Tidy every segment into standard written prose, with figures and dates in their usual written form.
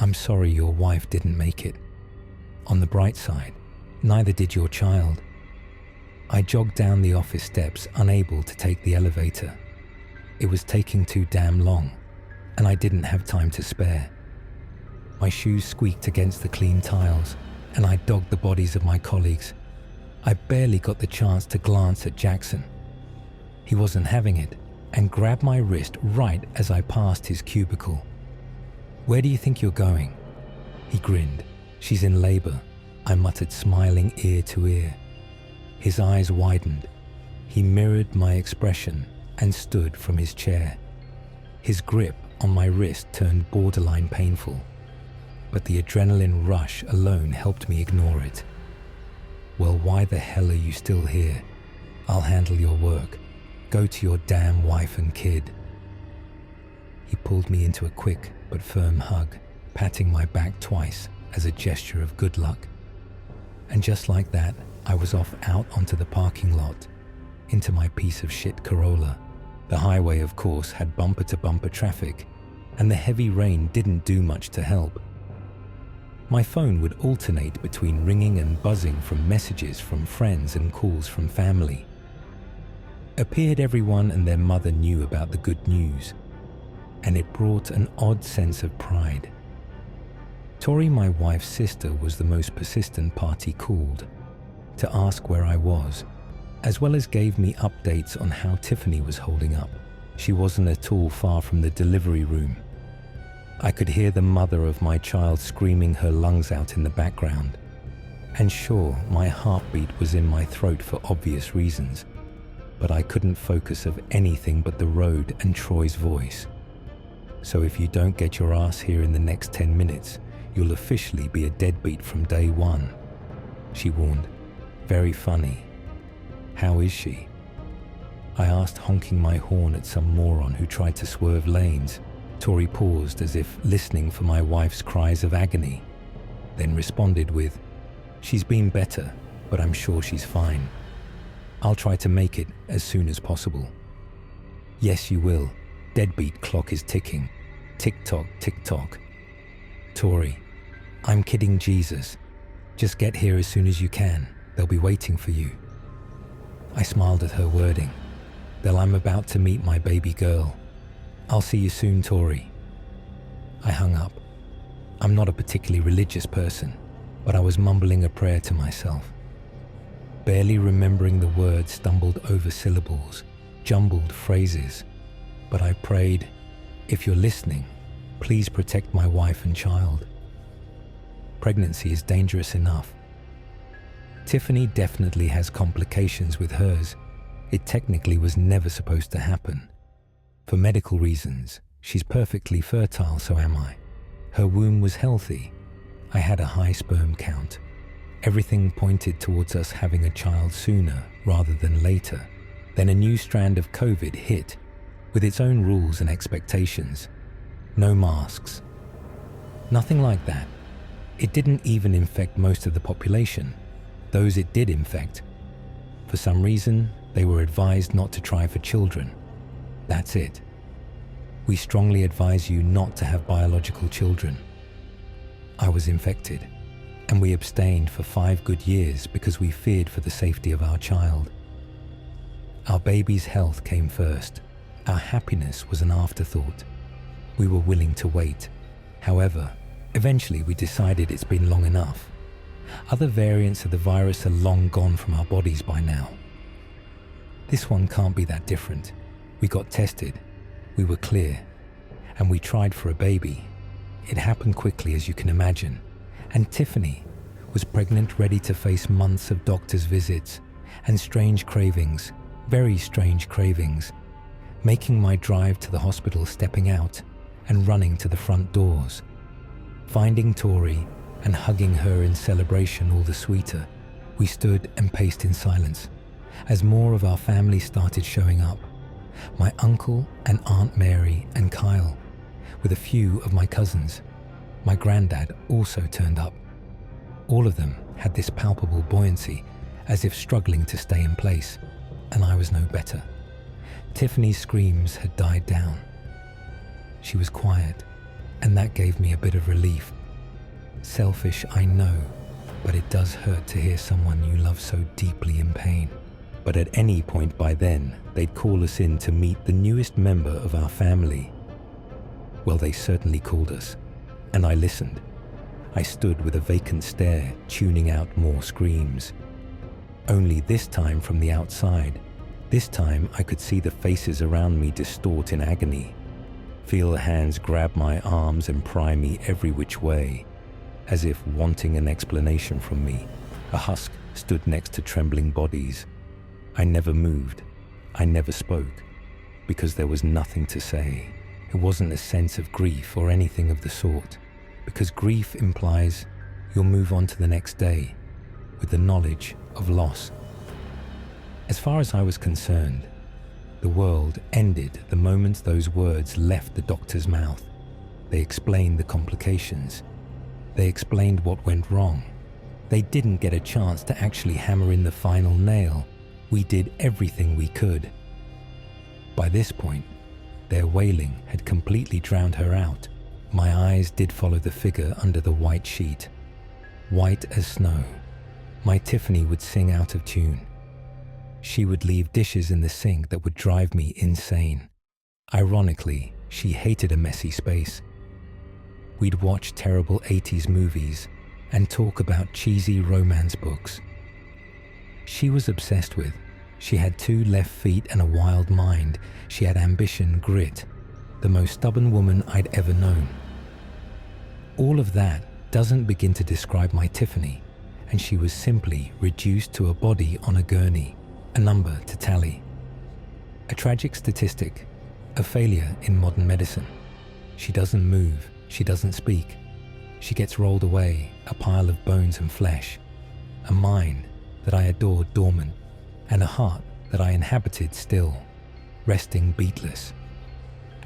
I'm sorry your wife didn't make it. On the bright side, neither did your child. I jogged down the office steps, unable to take the elevator. It was taking too damn long, and I didn't have time to spare. My shoes squeaked against the clean tiles, and I dogged the bodies of my colleagues. I barely got the chance to glance at Jackson. He wasn't having it, and grabbed my wrist right as I passed his cubicle. "Where do you think you're going?" He grinned. "She's in labor," I muttered, smiling ear to ear. His eyes widened. He mirrored my expression and stood from his chair. His grip on my wrist turned borderline painful, but the adrenaline rush alone helped me ignore it. "Well, why the hell are you still here? I'll handle your work. Go to your damn wife and kid." He pulled me into a quick but firm hug, patting my back twice as a gesture of good luck. And just like that, I was off out onto the parking lot, into my piece of shit Corolla. The highway, of course, had bumper-to-bumper traffic, and the heavy rain didn't do much to help. My phone would alternate between ringing and buzzing from messages from friends and calls from family. Appeared everyone and their mother knew about the good news, and it brought an odd sense of pride. Tori, my wife's sister, was the most persistent party called to ask where I was, as well as gave me updates on how Tiffany was holding up. She wasn't at all far from the delivery room. I could hear the mother of my child screaming her lungs out in the background. And sure, my heartbeat was in my throat for obvious reasons, but I couldn't focus of anything but the road and Troy's voice. "So if you don't get your ass here in the next 10 minutes, you'll officially be a deadbeat from day one," she warned. "Very funny. How is she?" I asked, honking my horn at some moron who tried to swerve lanes. Tori paused as if listening for my wife's cries of agony, then responded with, "She's been better, but I'm sure she's fine. I'll try to make it as soon as possible." "Yes, you will. Deadbeat clock is ticking. Tick-tock, tick-tock." "Tori, I'm kidding Jesus. Just get here as soon as you can. They'll be waiting for you." I smiled at her wording. I'm about to meet my baby girl. I'll see you soon, Tori." I hung up. I'm not a particularly religious person, but I was mumbling a prayer to myself. Barely remembering the words, stumbled over syllables, jumbled phrases, but I prayed, "If you're listening, please protect my wife and child. Pregnancy is dangerous enough. Tiffany definitely has complications with hers. It technically was never supposed to happen. For medical reasons, she's perfectly fertile, so am I. Her womb was healthy. I had a high sperm count. Everything pointed towards us having a child sooner rather than later. Then a new strand of COVID hit, with its own rules and expectations. No masks. Nothing like that. It didn't even infect most of the population. Those it did infect, for some reason, they were advised not to try for children. That's it. We strongly advise you not to have biological children. I was infected, and we abstained for 5 good years because we feared for the safety of our child. Our baby's health came first. Our happiness was an afterthought. We were willing to wait. However, eventually we decided it's been long enough. Other variants of the virus are long gone from our bodies by now. This one can't be that different. We got tested. We were clear. And we tried for a baby. It happened quickly, as you can imagine. And Tiffany was pregnant, ready to face months of doctor's visits and strange cravings, very strange cravings, making my drive to the hospital, stepping out and running to the front doors. Finding Tori and hugging her in celebration all the sweeter, we stood and paced in silence as more of our family started showing up. My uncle and Aunt Mary and Kyle, with a few of my cousins. My granddad also turned up. All of them had this palpable buoyancy, as if struggling to stay in place, and I was no better. Tiffany's screams had died down. She was quiet, and that gave me a bit of relief. Selfish, I know, but it does hurt to hear someone you love so deeply in pain. But at any point by then, they'd call us in to meet the newest member of our family. Well, they certainly called us, and I listened. I stood with a vacant stare, tuning out more screams. Only this time from the outside. This time I could see the faces around me distort in agony, feel the hands grab my arms and pry me every which way, as if wanting an explanation from me. A husk stood next to trembling bodies. I never moved. I never spoke, because there was nothing to say. It wasn't a sense of grief or anything of the sort, because grief implies you'll move on to the next day with the knowledge of loss. As far as I was concerned, the world ended the moment those words left the doctor's mouth. They explained the complications. They explained what went wrong. They didn't get a chance to actually hammer in the final nail. We did everything we could. By this point, their wailing had completely drowned her out. My eyes did follow the figure under the white sheet. White as snow. My Tiffany would sing out of tune. She would leave dishes in the sink that would drive me insane. Ironically, she hated a messy space. We'd watch terrible 80s movies and talk about cheesy romance books. She was obsessed with. She had 2 left feet and a wild mind. She had ambition, grit, the most stubborn woman I'd ever known. All of that doesn't begin to describe my Tiffany, and she was simply reduced to a body on a gurney, a number to tally. A tragic statistic, a failure in modern medicine. She doesn't move, she doesn't speak. She gets rolled away, a pile of bones and flesh. A mind that I adored dormant, and a heart that I inhabited still, resting beatless.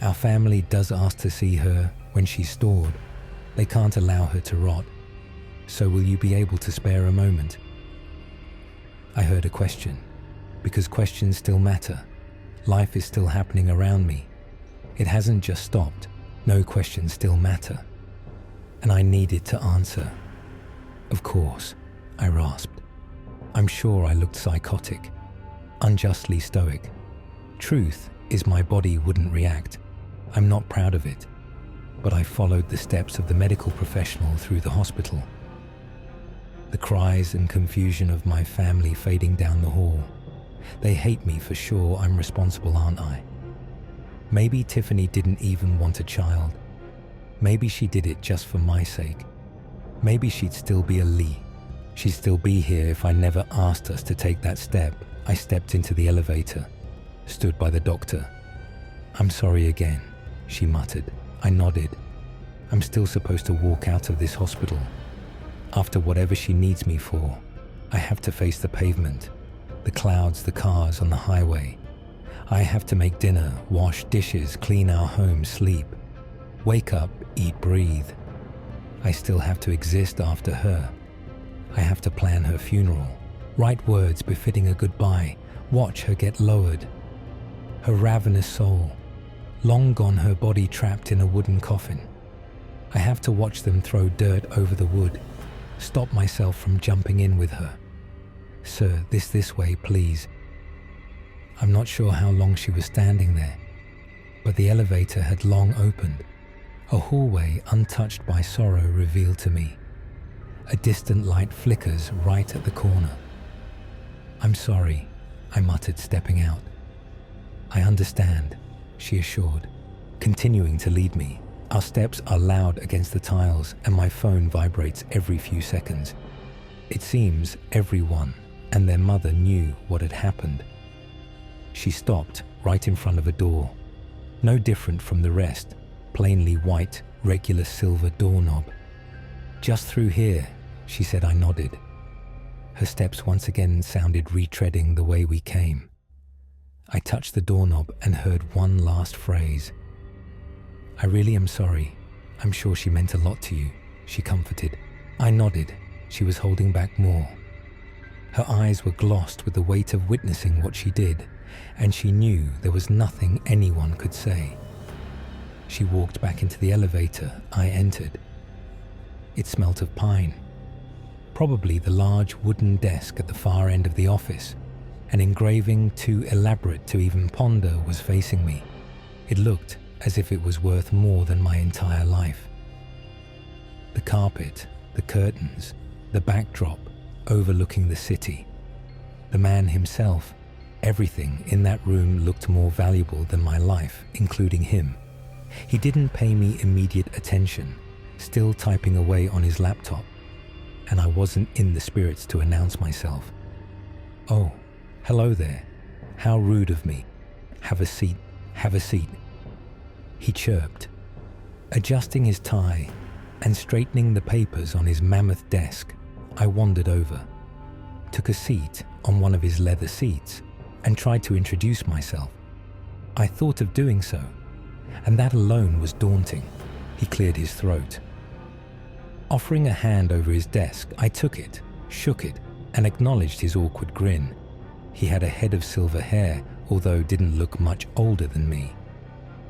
Our family does ask to see her when she's stored. They can't allow her to rot. So will you be able to spare a moment? I heard a question, because questions still matter. Life is still happening around me. It hasn't just stopped. No questions still matter. And I needed to answer. Of course, I rasped. I'm sure I looked psychotic, unjustly stoic. Truth is my body wouldn't react. I'm not proud of it. But I followed the steps of the medical professional through the hospital. The cries and confusion of my family fading down the hall. They hate me for sure. I'm responsible, aren't I? Maybe Tiffany didn't even want a child. Maybe she did it just for my sake. Maybe she'd still be a Lee. She'd still be here if I never asked us to take that step. I stepped into the elevator, stood by the doctor. I'm sorry again, she muttered. I nodded. I'm still supposed to walk out of this hospital. After whatever she needs me for, I have to face the pavement, the clouds, the cars on the highway. I have to make dinner, wash dishes, clean our home, sleep. Wake up, eat, breathe. I still have to exist after her. I have to plan her funeral, write words befitting a goodbye, watch her get lowered. Her ravenous soul, long gone, her body trapped in a wooden coffin. I have to watch them throw dirt over the wood, stop myself from jumping in with her. Sir, this way, please. I'm not sure how long she was standing there, but the elevator had long opened. A hallway untouched by sorrow revealed to me. A distant light flickers right at the corner. I'm sorry, I muttered, stepping out. I understand, she assured, continuing to lead me. Our steps are loud against the tiles and my phone vibrates every few seconds. It seems everyone and their mother knew what had happened. She stopped right in front of a door, no different from the rest, plainly white, regular silver doorknob. Just through here, she said. I nodded. Her steps once again sounded retreading the way we came. I touched the doorknob and heard one last phrase. I really am sorry. I'm sure she meant a lot to you, she comforted. I nodded. She was holding back more. Her eyes were glossed with the weight of witnessing what she did, and she knew there was nothing anyone could say. She walked back into the elevator I entered. It smelt of pine. Probably the large wooden desk at the far end of the office, an engraving too elaborate to even ponder, was facing me. It looked as if it was worth more than my entire life. The carpet, the curtains, the backdrop overlooking the city, the man himself, everything in that room looked more valuable than my life, including him. He didn't pay me immediate attention, still typing away on his laptop, and I wasn't in the spirits to announce myself. "Oh, hello there. How rude of me. Have a seat, have a seat," he chirped, adjusting his tie and straightening the papers on his mammoth desk. I wandered over, took a seat on one of his leather seats, and tried to introduce myself. I thought of doing so, and that alone was daunting. He cleared his throat. Offering a hand over his desk, I took it, shook it, and acknowledged his awkward grin. He had a head of silver hair, although didn't look much older than me.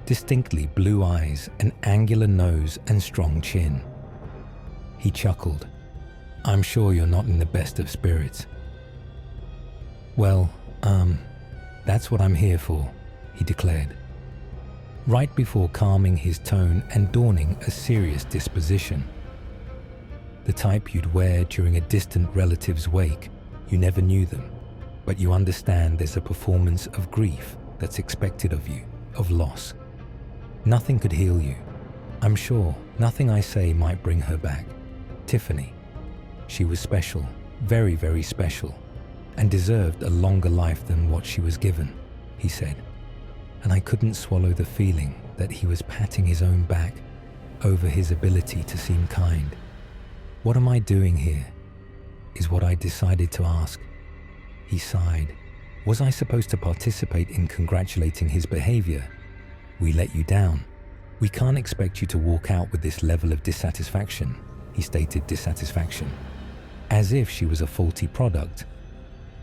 Distinctly blue eyes, an angular nose, and strong chin. He chuckled. "I'm sure you're not in the best of spirits." "Well, that's what I'm here for," he declared, right before calming his tone and dawning a serious disposition. The type you'd wear during a distant relative's wake. You never knew them, but you understand there's a performance of grief that's expected of you, of loss. Nothing could heal you. I'm sure nothing I say might bring her back. Tiffany. She was special, very, very special, and deserved a longer life than what she was given, he said. And I couldn't swallow the feeling that he was patting his own back over his ability to seem kind. "What am I doing here?" is what I decided to ask. He sighed. Was I supposed to participate in congratulating his behavior? "We let you down. We can't expect you to walk out with this level of dissatisfaction," he stated, dissatisfaction, as if she was a faulty product.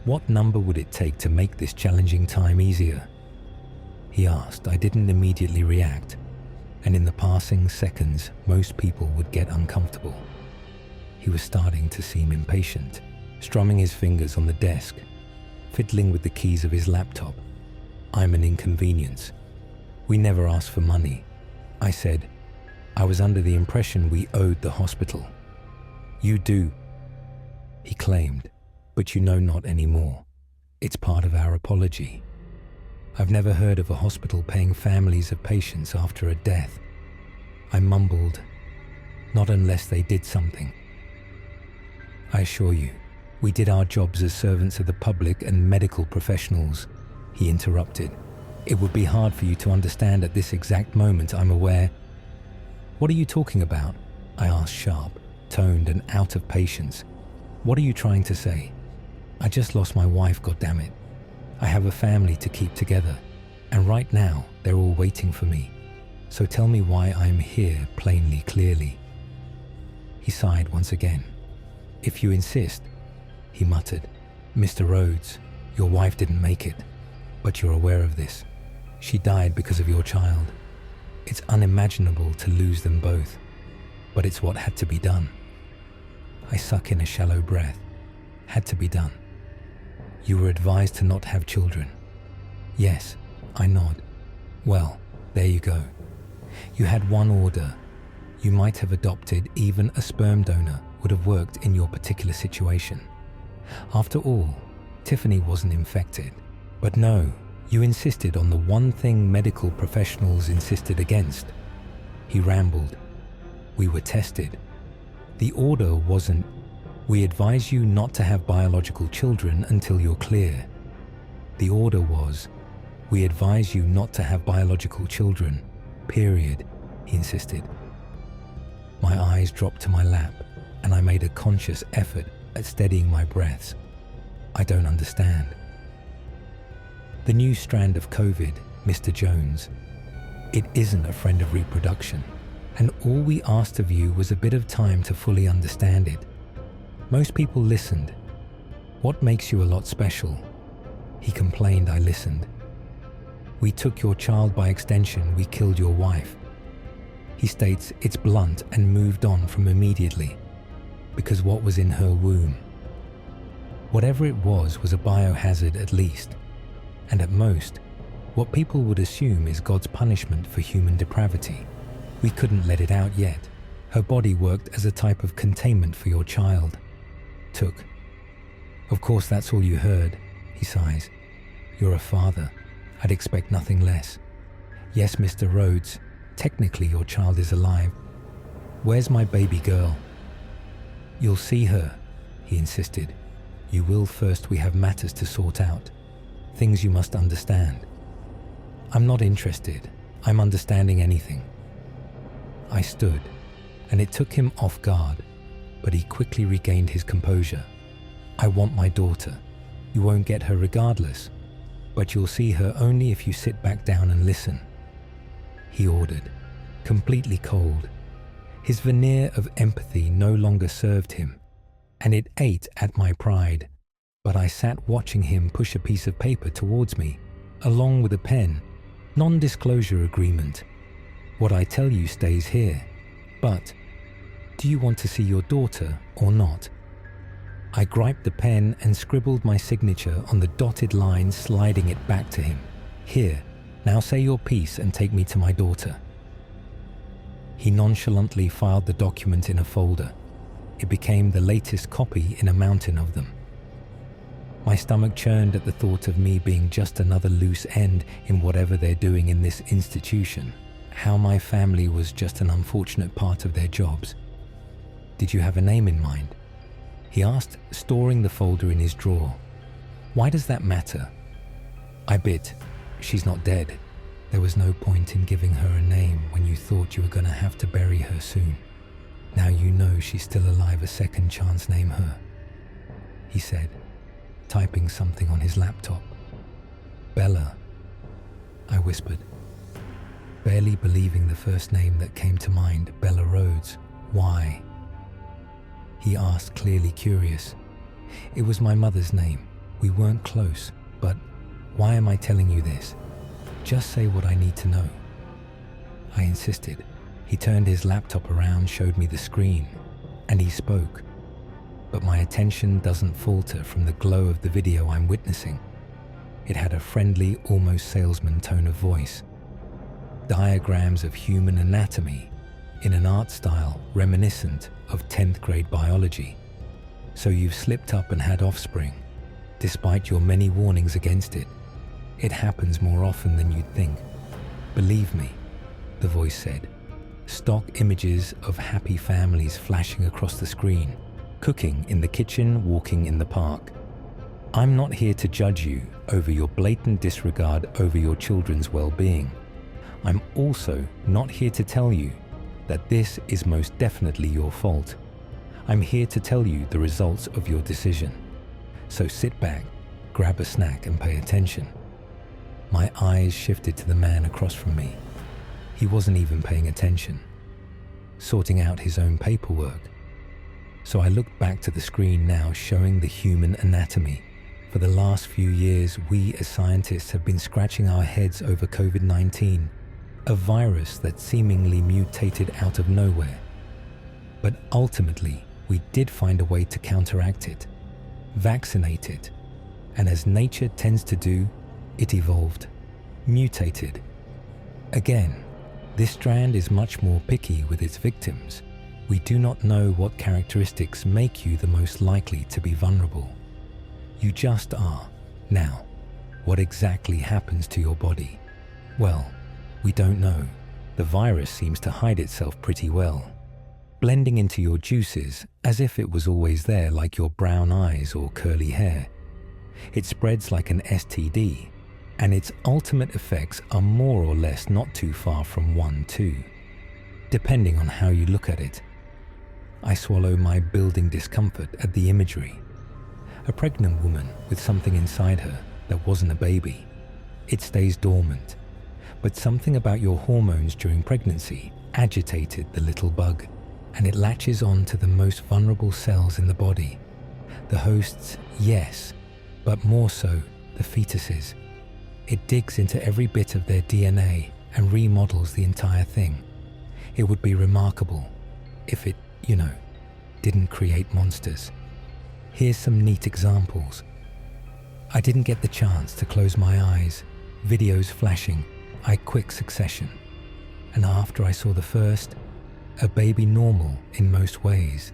"What number would it take to make this challenging time easier?" he asked. I didn't immediately react, and in the passing seconds, most people would get uncomfortable. He was starting to seem impatient, strumming his fingers on the desk, fiddling with the keys of his laptop. "I'm an inconvenience. We never asked for money," I said. "I was under the impression we owed the hospital." "You do," he claimed, "but you know not anymore. It's part of our apology." I've never heard of a hospital paying families of patients after a death. I mumbled, "Not unless they did something." "I assure you, we did our jobs as servants of the public and medical professionals," he interrupted. "It would be hard for you to understand at this exact moment, I'm aware." "What are you talking about?" I asked, sharp, toned, and out of patience. "What are you trying to say? I just lost my wife, goddammit. I have a family to keep together, and right now they're all waiting for me. So tell me why I'm here plainly, clearly." He sighed once again. "If you insist," he muttered. "Mr. Rhodes, your wife didn't make it, but you're aware of this. She died because of your child. It's unimaginable to lose them both, but it's what had to be done." I suck in a shallow breath. "Had to be done. You were advised to not have children." "Yes," I nod. "Well, there you go. You had one order. You might have adopted. Even a sperm donor would have worked in your particular situation. After all, Tiffany wasn't infected. But no, you insisted on the one thing medical professionals insisted against." He rambled. "We were tested. The order wasn't, 'We advise you not to have biological children until you're clear.' The order was, 'We advise you not to have biological children, period,'" he insisted. My eyes dropped to my lap, and I made a conscious effort at steadying my breaths. "I don't understand." "The new strand of COVID, Mr. Jones. It isn't a friend of reproduction, and all we asked of you was a bit of time to fully understand it. Most people listened. What makes you a lot special?" He complained. I listened. "We took your child, by extension, we killed your wife. He states it's blunt and moved on from immediately, because what was in her womb? Whatever it was a biohazard at least, and at most, what people would assume is God's punishment for human depravity. We couldn't let it out yet. Her body worked as a type of containment for your child. Took. Of course, that's all you heard, he sighs. You're a father. I'd expect nothing less. Yes, Mr. Rhodes, technically your child is alive. Where's my baby girl? You'll see her, he insisted. You will first. We have matters to sort out. Things you must understand. I'm not interested. I'm understanding anything. I stood, and it took him off guard, but he quickly regained his composure. I want my daughter. You won't get her regardless, but you'll see her only if you sit back down and listen. He ordered, completely cold. His veneer of empathy no longer served him, and it ate at my pride. But I sat watching him push a piece of paper towards me, along with a pen. Non-disclosure agreement. What I tell you stays here. But, do you want to see your daughter or not? I griped the pen and scribbled my signature on the dotted line, sliding it back to him. Here, now say your piece and take me to my daughter. He nonchalantly filed the document in a folder. It became the latest copy in a mountain of them. My stomach churned at the thought of me being just another loose end in whatever they're doing in this institution. How my family was just an unfortunate part of their jobs. Did you have a name in mind? He asked, storing the folder in his drawer. Why does that matter? I bit. She's not dead. There was no point in giving her a name when you thought you were going to have to bury her soon. Now you know she's still alive. A second chance, name her, he said, typing something on his laptop. Bella, I whispered, barely believing the first name that came to mind, Bella Rhodes. Why? He asked, clearly curious. It was my mother's name. We weren't close, but why am I telling you this? Just say what I need to know. I insisted. He turned his laptop around, showed me the screen, and he spoke. But my attention doesn't falter from the glow of the video I'm witnessing. It had a friendly, almost salesman tone of voice. Diagrams of human anatomy in an art style reminiscent of 10th grade biology. So you've slipped up and had offspring, despite your many warnings against it. It happens more often than you'd think. Believe me, the voice said. Stock images of happy families flashing across the screen, cooking in the kitchen, walking in the park. I'm not here to judge you over your blatant disregard over your children's well-being. I'm also not here to tell you that this is most definitely your fault. I'm here to tell you the results of your decision. So sit back, grab a snack and pay attention. My eyes shifted to the man across from me. He wasn't even paying attention, sorting out his own paperwork. So I looked back to the screen now, showing the human anatomy. For the last few years, we as scientists have been scratching our heads over COVID-19, a virus that seemingly mutated out of nowhere. But ultimately, we did find a way to counteract it, vaccinate it, and as nature tends to do, it evolved, mutated. Again, this strand is much more picky with its victims. We do not know what characteristics make you the most likely to be vulnerable. You just are. Now, what exactly happens to your body? Well, we don't know. The virus seems to hide itself pretty well, blending into your juices as if it was always there, like your brown eyes or curly hair. It spreads like an STD, and its ultimate effects are more or less not too far from 1-2, depending on how you look at it. I swallow my building discomfort at the imagery. A pregnant woman with something inside her that wasn't a baby. It stays dormant, but something about your hormones during pregnancy agitated the little bug, and it latches on to the most vulnerable cells in the body. The hosts, yes, but more so the fetuses. It digs into every bit of their DNA and remodels the entire thing. It would be remarkable if it, didn't create monsters. Here's some neat examples. I didn't get the chance to close my eyes, videos flashing, quick succession. And after I saw the first, a baby normal in most ways,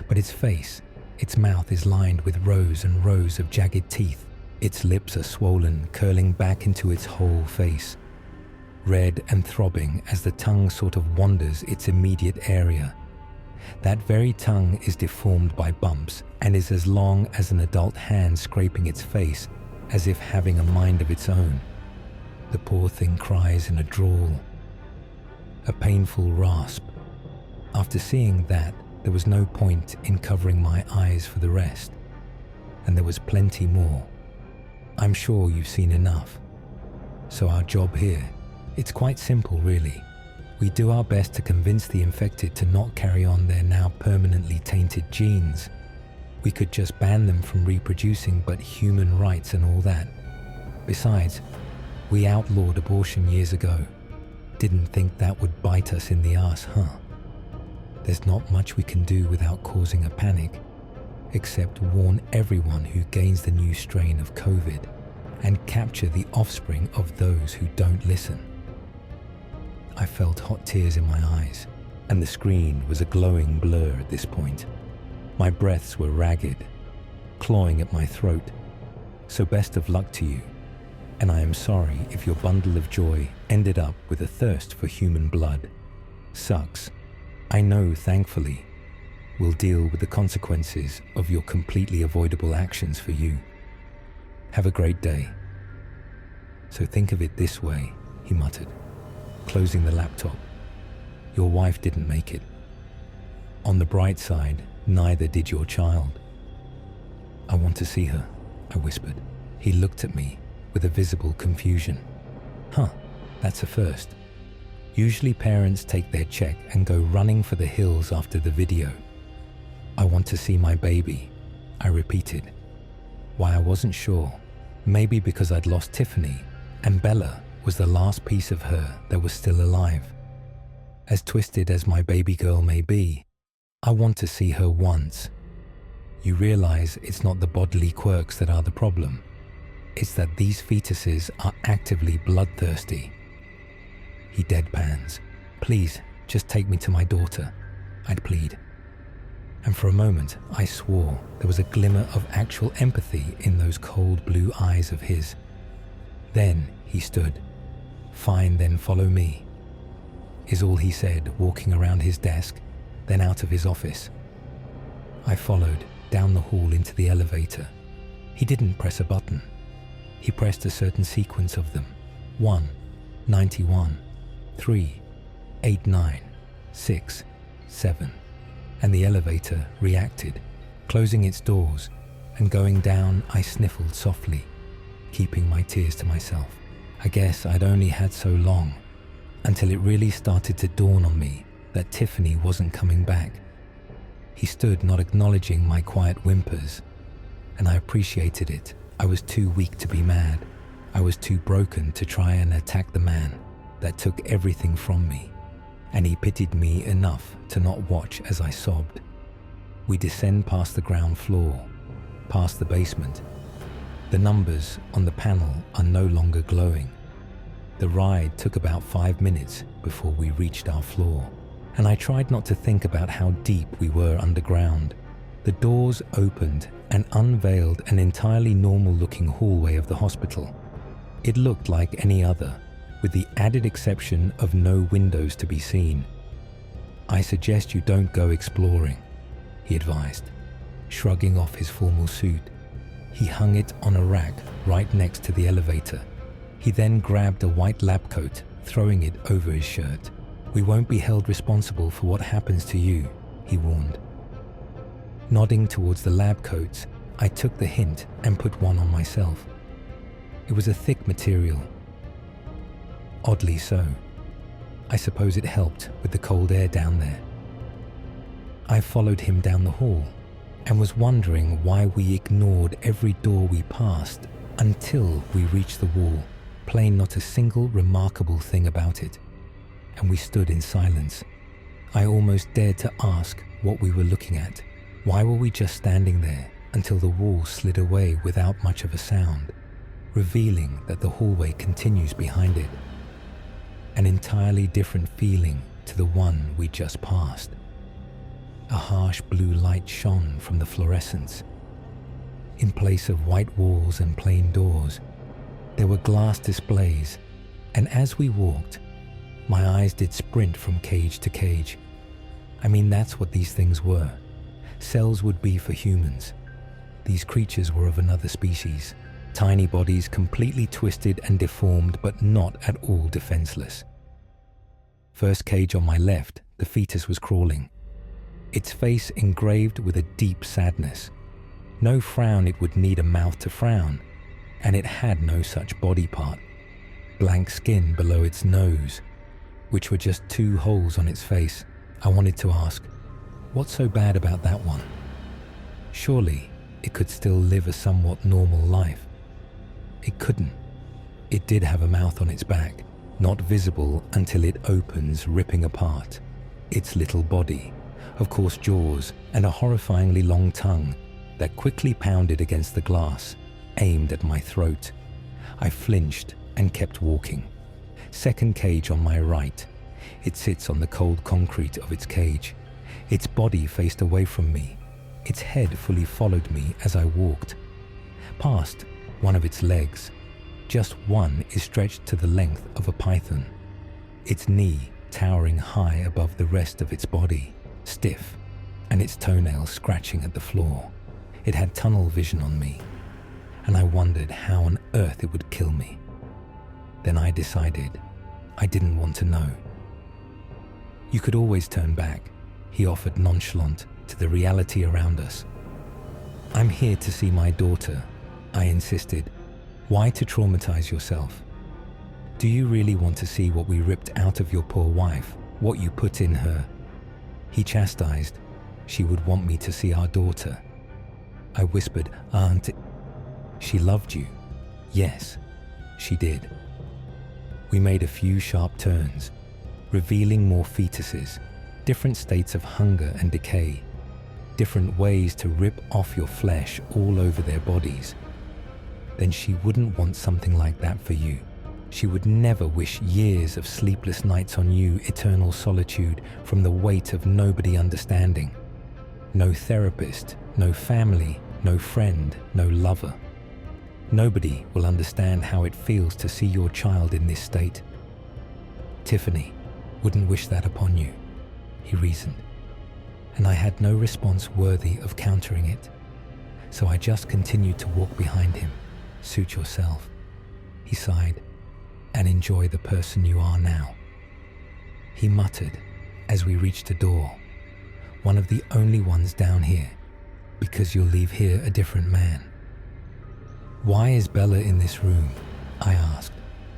but its face, its mouth is lined with rows and rows of jagged teeth. Its lips are swollen, curling back into its whole face, red and throbbing as the tongue sort of wanders its immediate area. That very tongue is deformed by bumps and is as long as an adult hand scraping its face, as if having a mind of its own. The poor thing cries in a drawl, a painful rasp. After seeing that, there was no point in covering my eyes for the rest, and there was plenty more. I'm sure you've seen enough. So our job here, it's quite simple really. We do our best to convince the infected to not carry on their now permanently tainted genes. We could just ban them from reproducing, but human rights and all that. Besides, we outlawed abortion years ago. Didn't think that would bite us in the arse, huh? There's not much we can do without causing a panic, except warn everyone who gains the new strain of COVID and capture the offspring of those who don't listen. I felt hot tears in my eyes, and the screen was a glowing blur at this point. My breaths were ragged, clawing at my throat. So best of luck to you, and I am sorry if your bundle of joy ended up with a thirst for human blood. Sucks. I know, thankfully, we'll deal with the consequences of your completely avoidable actions for you. Have a great day. So think of it this way, he muttered, closing the laptop. Your wife didn't make it. On the bright side, neither did your child. I want to see her, I whispered. He looked at me with a visible confusion. Huh, that's a first. Usually parents take their check and go running for the hills after the video. I want to see my baby, I repeated. Why, I wasn't sure. Maybe because I'd lost Tiffany, and Bella was the last piece of her that was still alive. As twisted as my baby girl may be, I want to see her once. You realize it's not the bodily quirks that are the problem. It's that these fetuses are actively bloodthirsty. He deadpans. Please, just take me to my daughter, I'd plead. And for a moment, I swore there was a glimmer of actual empathy in those cold blue eyes of his. Then he stood. Fine, then follow me, is all he said, walking around his desk, then out of his office. I followed down the hall into the elevator. He didn't press a button. He pressed a certain sequence of them. 1, 91, 3, 89, 6, 7. And the elevator reacted, closing its doors, and going down I sniffled softly, keeping my tears to myself. I guess I'd only had so long, until it really started to dawn on me that Tiffany wasn't coming back. He stood not acknowledging my quiet whimpers, and I appreciated it. I was too weak to be mad. I was too broken to try and attack the man that took everything from me, and he pitied me enough to not watch as I sobbed. We descend past the ground floor, past the basement. The numbers on the panel are no longer glowing. The ride took about 5 minutes before we reached our floor, and I tried not to think about how deep we were underground. The doors opened and unveiled an entirely normal-looking hallway of the hospital. It looked like any other, with the added exception of no windows to be seen. I suggest you don't go exploring, he advised, shrugging off his formal suit. He hung it on a rack right next to the elevator. He then grabbed a white lab coat, throwing it over his shirt. We won't be held responsible for what happens to you, he warned. Nodding towards the lab coats, I took the hint and put one on myself. It was a thick material. Oddly so. I suppose it helped with the cold air down there. I followed him down the hall and was wondering why we ignored every door we passed until we reached the wall, plain not a single remarkable thing about it. And we stood in silence, I almost dared to ask what we were looking at. Why were we just standing there until the wall slid away without much of a sound, revealing that the hallway continues behind it? An entirely different feeling to the one we just passed. A harsh blue light shone from the fluorescence. In place of white walls and plain doors, there were glass displays, and as we walked, my eyes did sprint from cage to cage. I mean, that's what these things were. Cells would be for humans. These creatures were of another species. Tiny bodies completely twisted and deformed, but not at all defenseless. First cage on my left, the fetus was crawling. Its face engraved with a deep sadness. No frown it would need a mouth to frown, and it had no such body part. Blank skin below its nose, which were just 2 holes on its face. I wanted to ask, what's so bad about that one? Surely it could still live a somewhat normal life. It couldn't. It did have a mouth on its back, not visible until it opens, ripping apart its little body. Of course, jaws and a horrifyingly long tongue that quickly pounded against the glass, aimed at my throat. I flinched and kept walking. Second cage on my right. It sits on the cold concrete of its cage. Its body faced away from me. Its head fully followed me as I walked. Past one of its legs. Just one is stretched to the length of a python. Its knee towering high above the rest of its body, stiff, and its toenails scratching at the floor. It had tunnel vision on me, and I wondered how on earth it would kill me. Then I decided I didn't want to know. You could always turn back, he offered, nonchalant to the reality around us. I'm here to see my daughter, I insisted. Why to traumatize yourself? Do you really want to see what we ripped out of your poor wife, what you put in her? He chastised. She would want me to see our daughter. I whispered, Aunt, she loved you. Yes, she did. We made a few sharp turns, revealing more fetuses, different states of hunger and decay, different ways to rip off your flesh all over their bodies. Then she wouldn't want something like that for you. She would never wish years of sleepless nights on you, eternal solitude from the weight of nobody understanding. No therapist, no family, no friend, no lover. Nobody will understand how it feels to see your child in this state. Tiffany wouldn't wish that upon you, he reasoned, and I had no response worthy of countering it. So I just continued to walk behind him. Suit yourself, he sighed, and enjoy the person you are now. He muttered as we reached a door, one of the only ones down here, because you'll leave here a different man. Why is Bella in this room? I asked.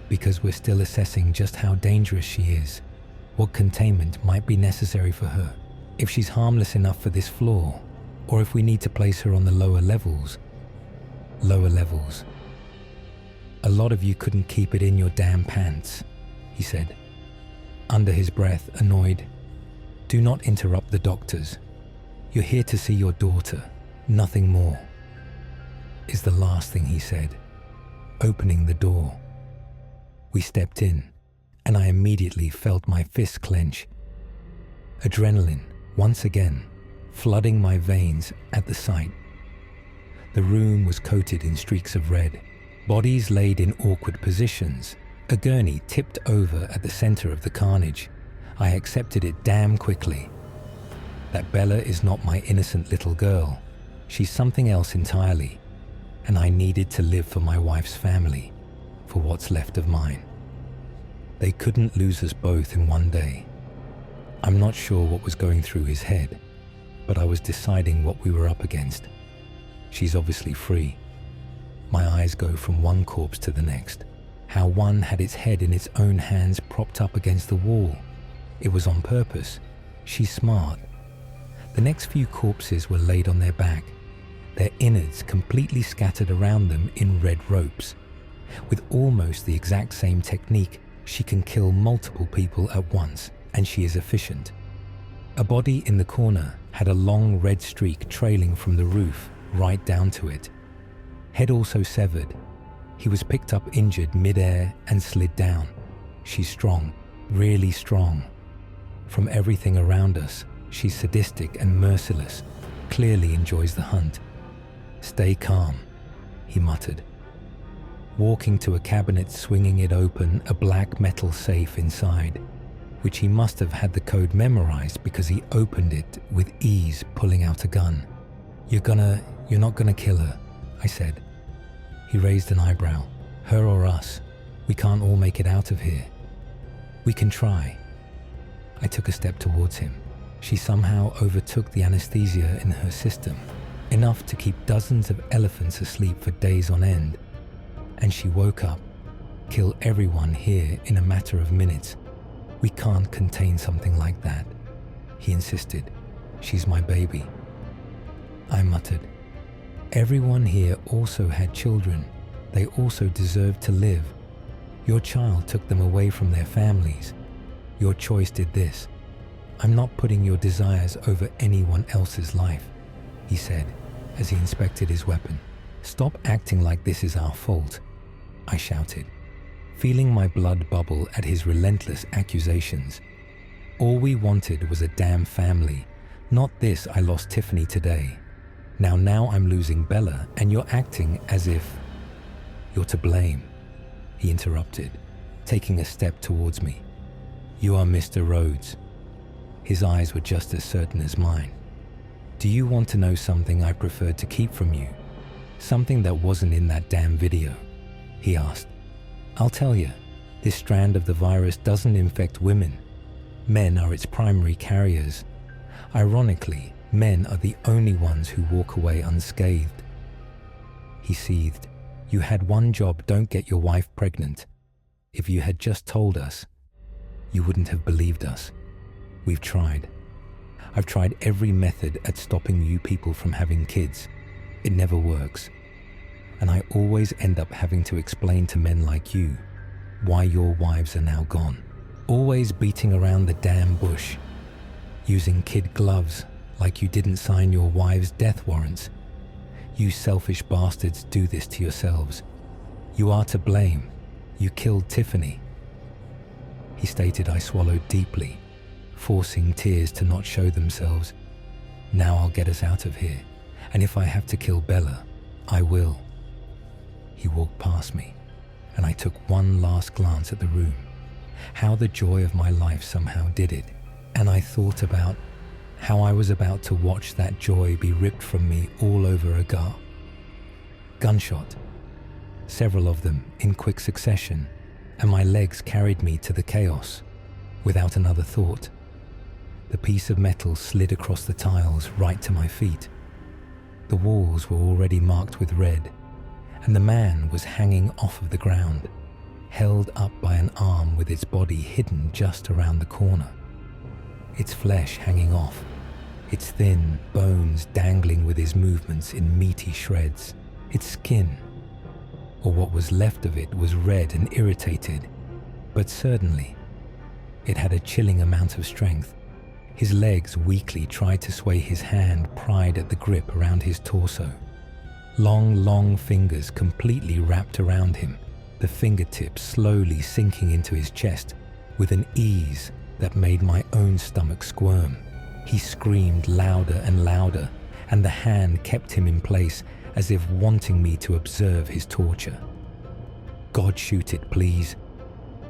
Because we're still assessing just how dangerous she is, what containment might be necessary for her, if she's harmless enough for this floor, or if we need to place her on the lower levels. Lower levels. A lot of you couldn't keep it in your damn pants, he said. Under his breath, annoyed. Do not interrupt the doctors. You're here to see your daughter, nothing more, is the last thing he said, opening the door. We stepped in, and I immediately felt my fists clench. Adrenaline, once again, flooding my veins at the sight. The room was coated in streaks of red, bodies laid in awkward positions, a gurney tipped over at the center of the carnage. I accepted it damn quickly. That Bella is not my innocent little girl. She's something else entirely, and I needed to live for my wife's family, for what's left of mine. They couldn't lose us both in one day. I'm not sure what was going through his head, but I was deciding what we were up against. She's obviously free. My eyes go from one corpse to the next. How one had its head in its own hands propped up against the wall. It was on purpose. She's smart. The next few corpses were laid on their back, their innards completely scattered around them in red ropes. With almost the exact same technique, she can kill multiple people at once, and she is efficient. A body in the corner had a long red streak trailing from the roof right down to it. Head also severed. He was picked up injured mid-air and slid down. She's strong, really strong. From everything around us, she's sadistic and merciless, clearly enjoys the hunt. Stay calm, he muttered. Walking to a cabinet, swinging it open, a black metal safe inside, which he must have had the code memorized because he opened it with ease, pulling out a gun. You're not gonna kill her, I said. He raised an eyebrow. Her or us? We can't all make it out of here. We can try. I took a step towards him. She somehow overtook the anesthesia in her system, enough to keep dozens of elephants asleep for days on end. And she woke up, kill everyone here in a matter of minutes. We can't contain something like that, he insisted. She's my baby. I muttered. Everyone here also had children. They also deserved to live. Your child took them away from their families. Your choice did this. I'm not putting your desires over anyone else's life, he said as he inspected his weapon. Stop acting like this is our fault, I shouted, feeling my blood bubble at his relentless accusations. All we wanted was a damn family, not this I lost Tiffany today. Now I'm losing Bella and you're acting as if you're to blame, he interrupted, taking a step towards me. You are Mr. Rhodes. His eyes were just as certain as mine. Do you want to know something I preferred to keep from you? Something that wasn't in that damn video, he asked. I'll tell you, this strand of the virus doesn't infect women. Men are its primary carriers. Ironically, men are the only ones who walk away unscathed. He seethed. You had one job, don't get your wife pregnant. If you had just told us, you wouldn't have believed us. We've tried. I've tried every method at stopping you people from having kids. It never works. And I always end up having to explain to men like you why your wives are now gone. Always beating around the damn bush. Using kid gloves like you didn't sign your wives' death warrants. You selfish bastards do this to yourselves. You are to blame. You killed Tiffany. He stated. I swallowed deeply, forcing tears to not show themselves. Now I'll get us out of here, and if I have to kill Bella, I will. He walked past me, and I took one last glance at the room. How the joy of my life somehow did it, and I thought about how I was about to watch that joy be ripped from me all over again. Gunshot. Several of them in quick succession, and my legs carried me to the chaos without another thought. The piece of metal slid across the tiles right to my feet. The walls were already marked with red, and the man was hanging off of the ground, held up by an arm with its body hidden just around the corner. Its flesh hanging off, its thin bones dangling with his movements in meaty shreds. Its skin, or what was left of it, was red and irritated, but certainly it had a chilling amount of strength. His legs weakly tried to sway his hand, pried at the grip around his torso. Long fingers completely wrapped around him, the fingertips slowly sinking into his chest with an ease that made my own stomach squirm. He screamed louder and louder, and the hand kept him in place as if wanting me to observe his torture. God, shoot it, please,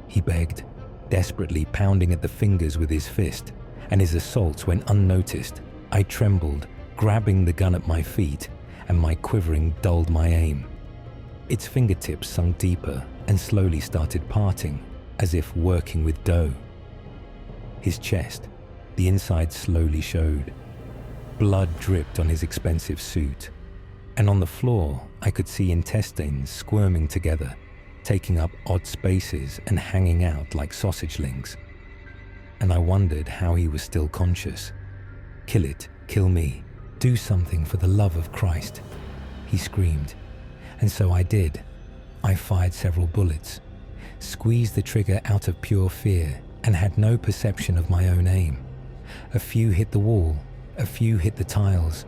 he begged, desperately pounding at the fingers with his fist, and his assaults went unnoticed. I trembled, grabbing the gun at my feet, and my quivering dulled my aim. Its fingertips sunk deeper and slowly started parting, as if working with dough. His chest, the inside slowly showed. Blood dripped on his expensive suit, and on the floor I could see intestines squirming together, taking up odd spaces and hanging out like sausage links. And I wondered how he was still conscious. Kill it, kill me, do something for the love of Christ, he screamed. And so I did. I fired several bullets, squeezed the trigger out of pure fear, and had no perception of my own aim. A few hit the wall, a few hit the tiles,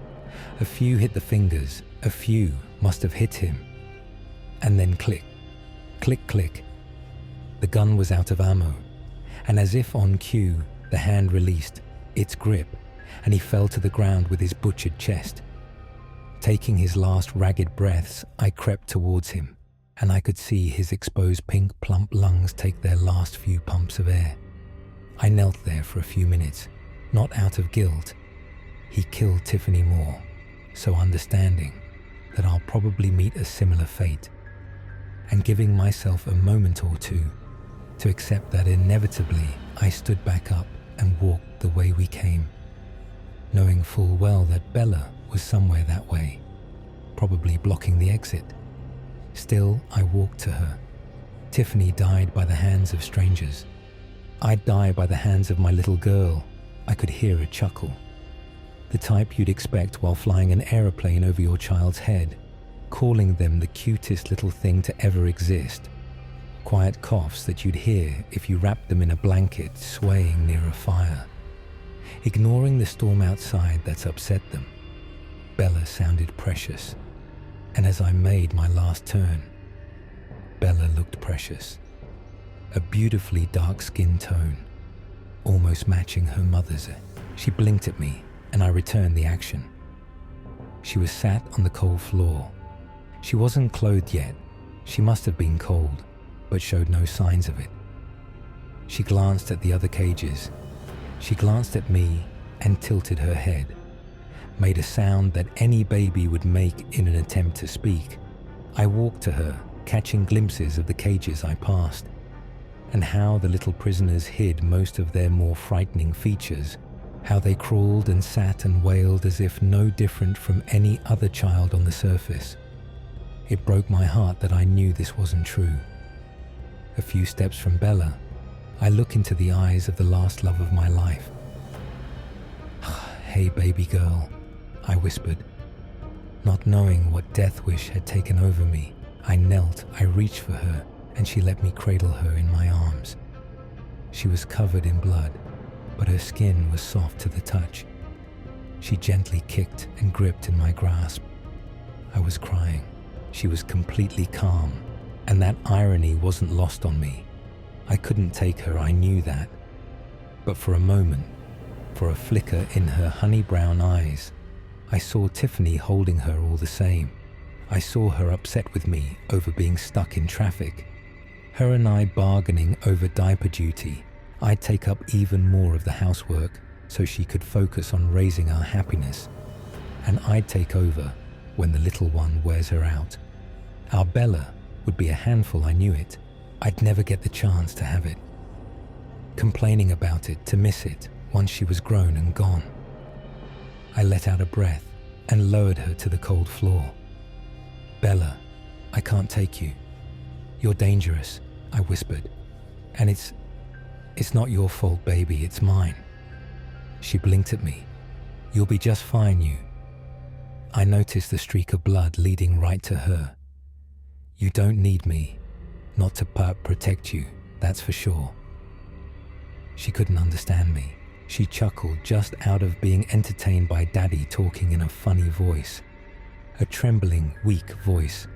a few hit the fingers, a few must have hit him. And then click, click, click. The gun was out of ammo, and as if on cue, the hand released its grip, and he fell to the ground with his butchered chest. Taking his last ragged breaths, I crept towards him, and I could see his exposed pink plump lungs take their last few pumps of air. I knelt there for a few minutes, not out of guilt. He killed Tiffany Moore, so understanding that I'll probably meet a similar fate, and giving myself a moment or two to accept that inevitably I stood back up and walked the way we came, knowing full well that Bella was somewhere that way, probably blocking the exit. Still, I walked to her. Tiffany died by the hands of strangers. I'd die by the hands of my little girl. I could hear a chuckle. The type you'd expect while flying an aeroplane over your child's head, calling them the cutest little thing to ever exist. Quiet coughs that you'd hear if you wrapped them in a blanket swaying near a fire. Ignoring the storm outside that's upset them, Bella sounded precious. And as I made my last turn, Bella looked precious. A beautifully dark skin tone, almost matching her mother's. She blinked at me, and I returned the action. She was sat on the cold floor. She wasn't clothed yet. She must have been cold, but showed no signs of it. She glanced at the other cages. She glanced at me and tilted her head, made a sound that any baby would make in an attempt to speak. I walked to her, catching glimpses of the cages I passed, and how the little prisoners hid most of their more frightening features, how they crawled and sat and wailed as if no different from any other child on the surface. It broke my heart that I knew this wasn't true. A few steps from Bella, I look into the eyes of the last love of my life. "Hey, baby girl," I whispered. Not knowing what death wish had taken over me, I knelt, I reached for her, and she let me cradle her in my arms. She was covered in blood, but her skin was soft to the touch. She gently kicked and gripped in my grasp. I was crying. She was completely calm, and that irony wasn't lost on me. I couldn't take her, I knew that. But for a moment, for a flicker in her honey brown eyes, I saw Tiffany holding her all the same. I saw her upset with me over being stuck in traffic. Her and I bargaining over diaper duty. I'd take up even more of the housework so she could focus on raising our happiness. And I'd take over when the little one wears her out. Our Bella would be a handful, I knew it. I'd never get the chance to have it. Complaining about it, to miss it, once she was grown and gone. I let out a breath and lowered her to the cold floor. "Bella, I can't take you. You're dangerous," I whispered. "And it's not your fault, baby, it's mine." She blinked at me. "You'll be just fine, you." I noticed the streak of blood leading right to her. "You don't need me, not to protect you, that's for sure." She couldn't understand me. She chuckled just out of being entertained by Daddy talking in a funny voice. A trembling, weak voice.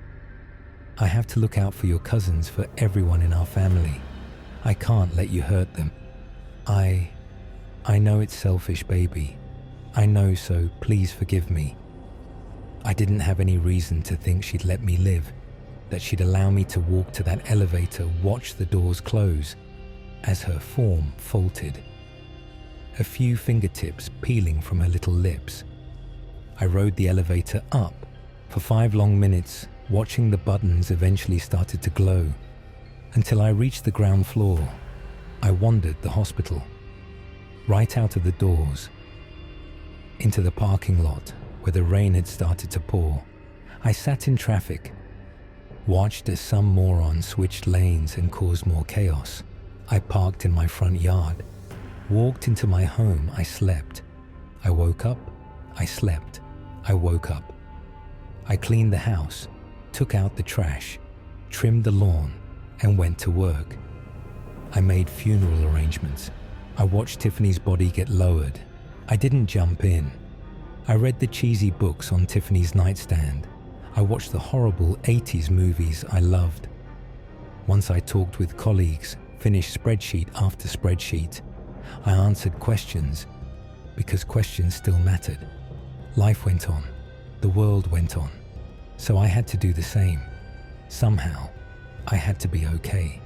"I have to look out for your cousins, for everyone in our family. I can't let you hurt them. I know it's selfish, baby. I know, so please forgive me." I didn't have any reason to think she'd let me live, that she'd allow me to walk to that elevator, watch the doors close, as her form faltered. A few fingertips peeling from her little lips. I rode the elevator up for 5 long minutes, watching the buttons eventually started to glow, until I reached the ground floor. I wandered the hospital, right out of the doors, into the parking lot where the rain had started to pour. I sat in traffic, watched as some moron switched lanes and caused more chaos. I parked in my front yard, walked into my home. I slept. I woke up. I slept. I woke up. I cleaned the house, took out the trash, trimmed the lawn, and went to work. I made funeral arrangements. I watched Tiffany's body get lowered. I didn't jump in. I read the cheesy books on Tiffany's nightstand. I watched the horrible 80s movies I loved. Once I talked with colleagues, finished spreadsheet after spreadsheet. I answered questions because questions still mattered. Life went on. The world went on. So I had to do the same. Somehow, I had to be okay.